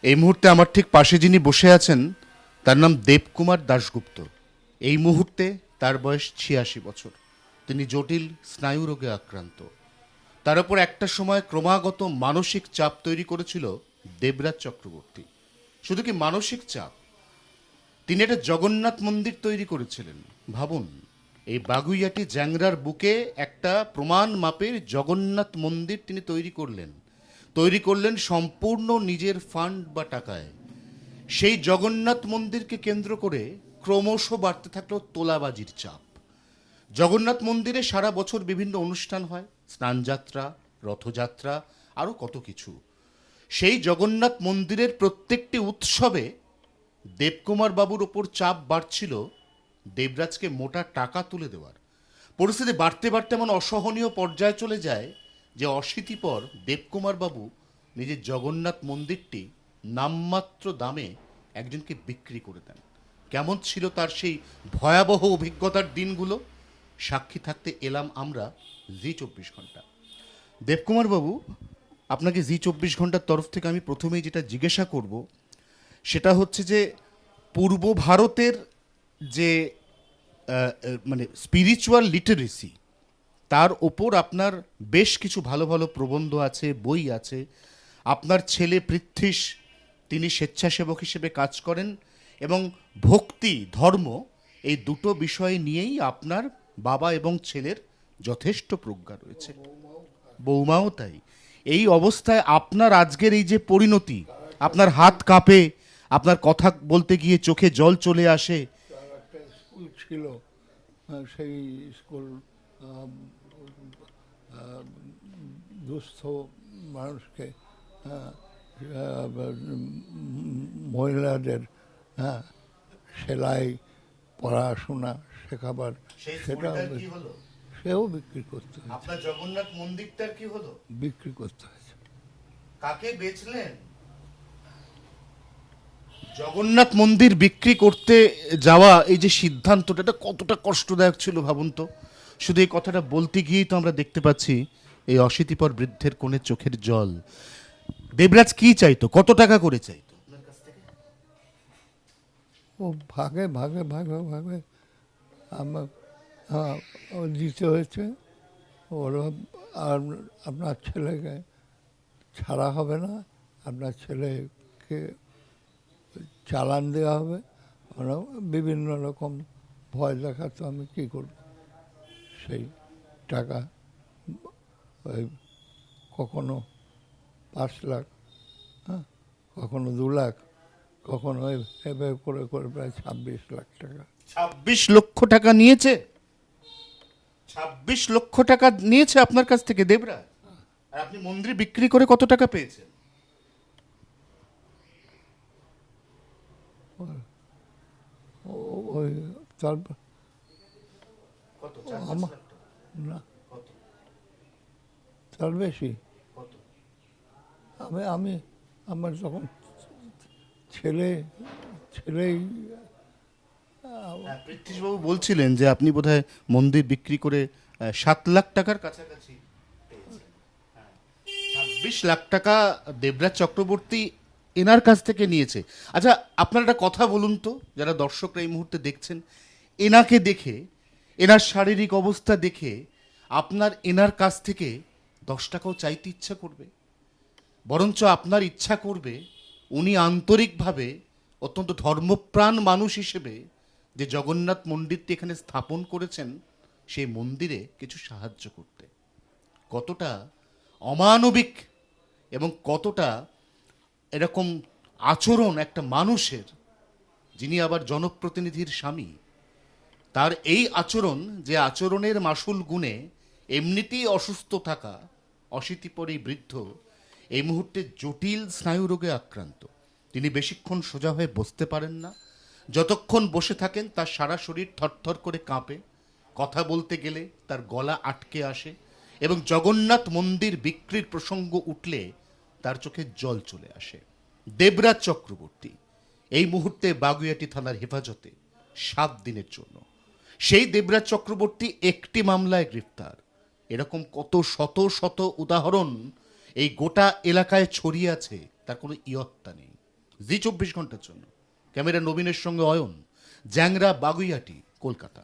এই মুহূর্তে আমার ঠিক পাশে যিনি বসে আছেন তার নাম দেবকুমার দাশগুপ্ত। এই মুহূর্তে তার বয়স ৮৬ বছর। তিনি জটিল স্নায়ুরোগে আক্রান্ত। তার উপর একটা সময় ক্রমাগত মানসিক চাপ তৈরি করেছিল দেবরাজ চক্রবর্তী। শুধু কি মানসিক চাপ, তিনি একটা জগন্নাথ মন্দির তৈরি করেছিলেন। ভাবুন, এই বাগুইয়াটি জ্যাংরার বুকে একটা প্রমাণ মাপের জগন্নাথ মন্দির তিনি তৈরি করলেন সম্পূর্ণ নিজের ফান্ড বা টাকায়। সেই জগন্নাথ মন্দিরকে কেন্দ্র করে ক্রমশ বাড়তে থাকলো তোলাবাজির চাপ। জগন্নাথ মন্দিরে সারা বছর বিভিন্ন অনুষ্ঠান হয়, স্নানযাত্রা, রথযাত্রা, আরও কত কিছু। সেই জগন্নাথ মন্দিরের প্রত্যেকটি উৎসবে দেবকুমার বাবুর ওপর চাপ বাড়ছিল দেবরাজকে মোটা টাকা তুলে দেওয়ার। পরিস্থিতি বাড়তে বাড়তে এমন অসহনীয় পর্যায়ে চলে যায় যে অশীতিপর দেবকুমার বাবু নিজের জগন্নাথ মন্দিরটি নামমাত্র দামে একজনকে বিক্রি করে দেন। কেমন ছিল তার সেই ভয়াবহ অভিজ্ঞতার দিনগুলো, সাক্ষী থাকতে এলাম আমরা জি ২৪ ঘন্টা। দেবকুমার বাবু, আপনাকে জি ২৪ ঘন্টার তরফ থেকে আমি প্রথমেই যেটা জিজ্ঞাসা করব সেটা হচ্ছে যে পূর্ব ভারতের যে মানে স্পিরিচুয়াল লিটারেসি, তার ওপর আপনার বেশ কিছু ভালো ভালো প্রবন্ধ আছে, বই আছে। আপনার ছেলে পৃথ্বীশ, তিনি স্বেচ্ছাসেবক হিসেবে কাজ করেন এবং ভক্তি ধর্ম এই দুটো বিষয় নিয়েই আপনার বাবা এবং ছেলের যথেষ্ট প্রজ্ঞা রয়েছে। বৌমাও তাই। এই অবস্থায় আপনার আজকের এই যে পরিণতি, আপনার হাত কাঁপে, আপনার কথা বলতে গিয়ে চোখে জল চলে আসে। একটা স্কুল ছিল, সেই স্কুল দুস্থ মানুষকে, মহিলাদের সেলাই পড়াশোনা শেখাবার, সেটা সেও বিক্রি করতে হয়েছে। আপনার জগন্নাথ মন্দিরটার কি হলো? বিক্রি করতে হয়েছে। কাকে বেচলেন? জগন্নাথ মন্দির বিক্রি করতে যাওয়া এই যে সিদ্ধান্তটা, এটা কতটা কষ্টদায়ক ছিল ভাবুন তো। শুধু এই কথাটা বলতে গিয়েই তো আমরা দেখতে পাচ্ছি এই অশীতিপর বৃদ্ধের কোণে চোখের জল। দেবরাজ কি চাইতো, কত টাকা করে চাইতো আপনার কাছ থেকে? ও ভাগে ভাগে ভাগে ভাগে আমার ও দিতে হয়েছে। ওরা আর আপনার ছেলেকে ছাড়া হবে না, আপনার ছেলেকে চালান দেওয়া হবে। ওরা বিভিন্ন রকম ভয় দেখাতো, আমি কী করব। সেই টাকা ওই কখনো ৫ লাখ, কখনো ২ লাখ, কখনো এভাবে করে করে প্রায় ২৬ লাখ টাকা। ২৬ লক্ষ টাকা নিয়েছে? ২৬ লক্ষ টাকা নিয়েছে আপনার কাছ থেকে দেবরাজ? আর আপনি মন্দির বিক্রি করে কত টাকা পেয়েছেন? ওই তারপর কত? আমার না, তার বেশি। আমি আমার যখন ছেলেই পৃথ্বীশবাবু বলছিলেন যে আপনি বোধহয় মন্দির বিক্রি করে ৭ লাখ টাকার কাছাকাছি পেয়েছেন। ২৬ লাখ টাকা দেবরাজ চক্রবর্তী এনার কাছ থেকে নিয়েছে। আচ্ছা, আপনারা একটা কথা বলুন তো, যারা দর্শকরা এই মুহূর্তে দেখছেন, এনাকে দেখে, এনার শারীরিক অবস্থা দেখে আপনার এনার কাছ থেকে ১০ টাকাও চাইতে ইচ্ছা করবে? বরঞ্চ আপনার ইচ্ছা করবে উনি আন্তরিকভাবে, অত্যন্ত ধর্মপ্রাণ মানুষ হিসেবে যে জগন্নাথ মন্দিরটি এখানে স্থাপন করেছেন, সেই মন্দিরে কিছু সাহায্য করতে। কতটা অমানবিক এবং কতটা এরকম আচরণ একটা মানুষের, যিনি আবার জনপ্রতিনিধির স্বামী, তার এই আচরণ, যে আচরণের মাসুল গুণে এমনিতেই অসুস্থ থাকা অশীতিপর এই বৃদ্ধ এই মুহূর্তে জটিল স্নায়ুরোগে আক্রান্ত। তিনি বেশিক্ষণ সোজা হয়ে বসতে পারেন না। যতক্ষণ বসে থাকেন তার সারা শরীর থরথর করে কাঁপে, কথা বলতে গেলে তার গলা আটকে আসে এবং জগন্নাথ মন্দির বিক্রির প্রসঙ্গ উঠলে তার চোখে জল চলে আসে। দেবরাজ চক্রবর্তী এই মুহূর্তে বাগুইয়াটি থানার হেফাজতে ৭ দিনের জন্য। সেই দেবরাজ চক্রবর্তী একটি মামলায় গ্রেফতার। এরকম কত শত শত উদাহরণ এই গোটা এলাকায় ছড়িয়ে আছে, তার কোনো ইয়ত্তা নেই। জি 24 ঘন্টার জন্য। ক্যামেরা নবীনের সঙ্গে অয়ন, জ্যাংরা, বাগুইয়াটি, কলকাতা।